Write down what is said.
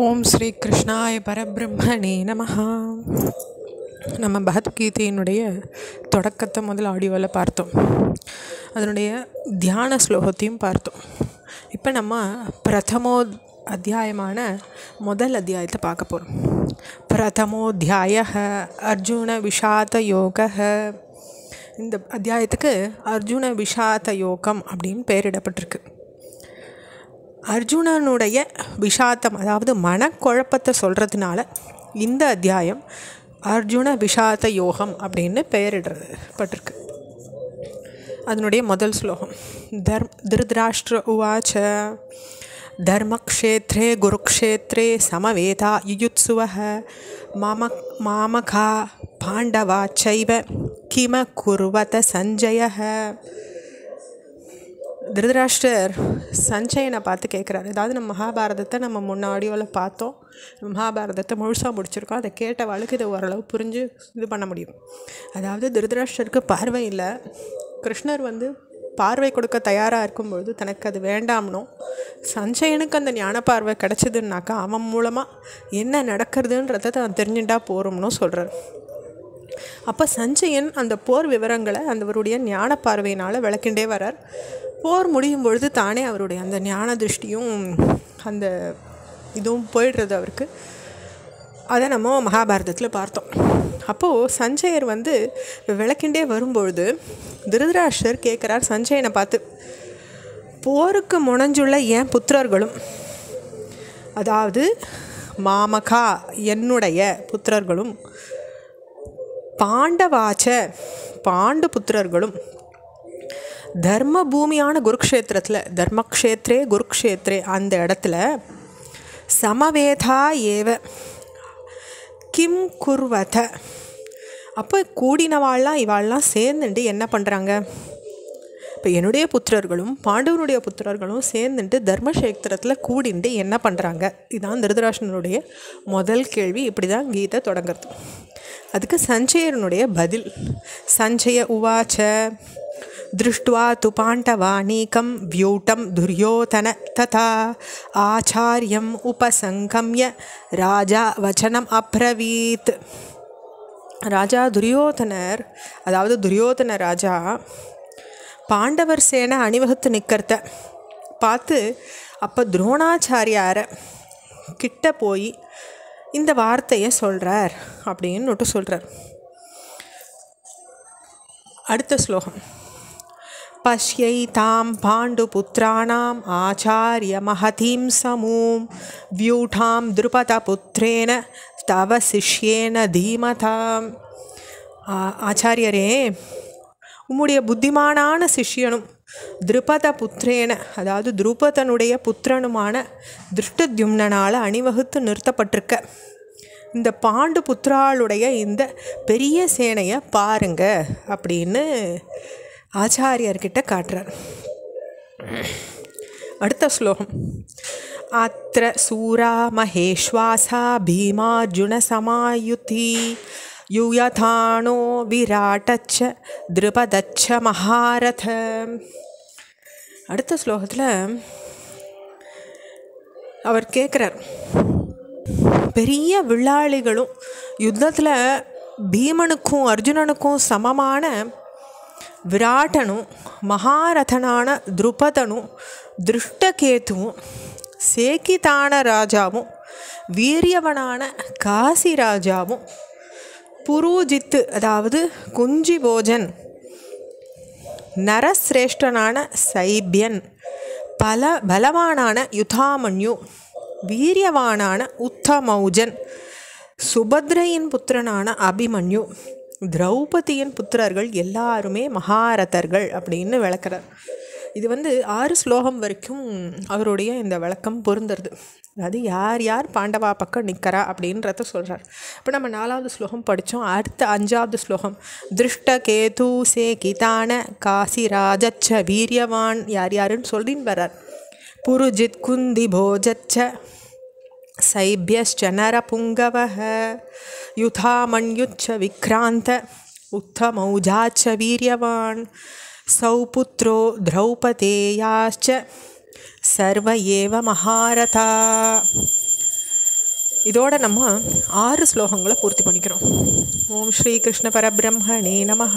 ஓம் ஸ்ரீ கிருஷ்ணாய பரபிரம்மணே நமஹ. நம்ம பகவத்கீதையினுடைய தொடக்கத்தை முதல் ஆடியோவில் பார்த்தோம். அதனுடைய தியான ஸ்லோகத்தையும் பார்த்தோம். இப்போ நம்ம பிரதமோ அத்தியாயமான முதல் அத்தியாயத்தை பார்க்க போகிறோம். பிரதமோத்தியாய அர்ஜுன விஷாத யோக. இந்த அத்தியாயத்துக்கு அர்ஜுன விஷாத யோகம் அப்படின்னு பெயரிடப்பட்டிருக்கு. அர்ஜுனனுடைய விஷாத்தம், அதாவது மனக்குழப்பத்தை சொல்கிறதுனால இந்த அத்தியாயம் அர்ஜுன விஷாத யோகம் அப்படின்னு பெயரிடப்பட்டிருக்கு. அதனுடைய முதல் ஸ்லோகம். திருதராஷ்டிர உவாச்ச தர்மக்ஷேத்ரே குருக்ஷேத்ரே சமவேதா யுயுத்சுவஹ மாமகா பாண்டவா சைவ கிம குர்வத சஞ்சயஹ. திருதராஷ்டிரர் சஞ்சயனை பார்த்து கேட்குறாரு. அதாவது நம்ம மகாபாரதத்தை நம்ம முன்னாடியோவில் பார்த்தோம். மகாபாரதத்தை முழுசாக முடிச்சிருக்கோம். அதை கேட்டவாளுக்கு இதை ஓரளவு புரிஞ்சு இது பண்ண முடியும். அதாவது திருதராஷ்டிரருக்கு பார்வை இல்லை. கிருஷ்ணர் பார்வை கொடுக்க தயாராக இருக்கும்பொழுது தனக்கு அது வேண்டாம்னோ, சஞ்சயனுக்கு அந்த ஞான பார்வை கிடச்சிதுன்னாக்கா அவன் மூலமாக என்ன நடக்கிறதுன்றதை அவன் தெரிஞ்சுட்டா போகிறோம்னு சொல்கிறார். அப்போ சஞ்சயன் அந்த போர் விவரங்களை அவருடைய ஞான பார்வையினால் விளக்கிண்டே வரார். போர் முடியும் பொழுது தானே அவருடைய அந்த ஞான திருஷ்டியும் அந்த இதுவும் போயிடுறது அவருக்கு. அதை நம்ம மகாபாரதத்தில் பார்த்தோம். அப்போது சஞ்சயர் விளக்கிண்டே வரும்பொழுது திருதராஷ்டிரர் கேட்குறார் சஞ்சயனை பார்த்து, போருக்கு முனைஞ்சுள்ள என் புத்திரர்களும், அதாவது மாமகா என்னுடைய புத்திரர்களும், பாண்டவாச்ச பாண்டு புத்திரர்களும், தர்ம பூமியான குருக்ஷேத்திரத்தில், தர்மக்ஷேத்ரே குருக்ஷேத்ரே அந்த இடத்துல, சமவேதா ஏவ கிம் குர்வத. அப்போ கூடினவாள்லாம் இவாள்லாம் சேர்ந்துட்டு என்ன பண்ணுறாங்க? இப்போ என்னுடைய புத்திரர்களும் பாண்டவனுடைய புத்திரர்களும் சேர்ந்துட்டு தர்மக்ஷேத்திரத்தில் கூடிண்டு என்ன பண்ணுறாங்க? இதுதான் திருதராஷ்டிரனுடைய முதல் கேள்வி. இப்படி தான் கீதை தொடங்கிறது. அதுக்கு சஞ்சயனுடைய பதில். சஞ்சய உவாச்ச திருஷ்டுவா து பாண்டவானீகம் வியூட்டம் துரியோதன ததா ஆச்சாரியம் உபசங்கம்ய ராஜா வச்சனம் அப்ரவீத். ராஜா துரியோதனர், அதாவது துரியோதன ராஜா பாண்டவர் சேனை அணிவகுத்து நிற்கிறத பார்த்து அப்போ துரோணாச்சாரியாரை கிட்ட போய் இந்த வார்த்தையை சொல்கிறார் அப்படின்னு சொல்கிறார். அடுத்த ஸ்லோகம். பஷ்யை தாம் பாண்டு புத்திராணாம் ஆச்சாரிய மகதீம் சமூம் வியூடாம் திருபத புத்திரேன தவ சிஷ்யேன தீமதாம். ஆச்சாரியரே, உம்முடைய புத்திமானான சிஷ்யனும் திருபத புத்திரேன, அதாவது துருபதனுடைய புத்திரனுமான திருஷ்டத்யும்னனால் அணிவகுத்து நிறுத்தப்பட்டிருக்க இந்த பாண்டு புத்திராளுடைய இந்த பெரிய சேனையை பாருங்க அப்படின்னு ஆச்சாரியர்கிட்ட காட்டுறார். அடுத்த ஸ்லோகம். அத்ர சூரா மகேஷ்வாசா பீமார்ஜுன சமாயுதி யூயதானோ விராட்டச்ச திருபதச்ச மகாரத. அடுத்த ஸ்லோகத்தில் அவர் கேட்குறார், பெரிய வில்லாளிகளும் யுத்தத்தில் பீமனுக்கும் அர்ஜுனனுக்கும் சமமான விராட்டனும் மகாரதனான திருபதனும் திருஷ்டகேதுவும் சேக்கிதான ராஜாவும் வீரியவனான காசி ராஜாவும் புரூஜித்து, அதாவது குஞ்சி போஜன், நரசிரேஷ்டனான சைபியன், பலவானான யுதாமன்யு, வீரியவானான உத்தமௌஜன், சுபத்ரையின் புத்திரனான அபிமன்யு, திரௌபதியின் புத்திரர்கள் எல்லாருமே மகாரதர்கள் அப்படின்னு விளக்குறார். இது 6 ஸ்லோகம் வரைக்கும் அவருடைய இந்த விளக்கம் பொருந்துறது. அது யார் யார் பாண்டவா பக்கம் நிற்கிறா அப்படின்றத சொல்கிறார். இப்போ நம்ம 4வது ஸ்லோகம் படித்தோம். அடுத்த 5வது ஸ்லோகம். திருஷ்டகேது சேகிதான காசிராஜச்ச வீரியவான் யார் யாருன்னு சொல்லின்னு வர்றார். புருஜித் குந்தி போஜச்ச சைபியஸ்ச நரபுங்கவஹ யுதாமன்யுச்ச விக்ராந்த உத்தமௌஜாச்ச வீரியவான் சௌபுத்ரோ திரௌபதேயாச்ச சர்வ ஏவ மகாரதா. இதோட நம்ம 6 ஸ்லோகங்களை பூர்த்தி பண்ணிக்கிறோம். ஓம் ஸ்ரீ கிருஷ்ண பரபிரம்மணே நமஹ.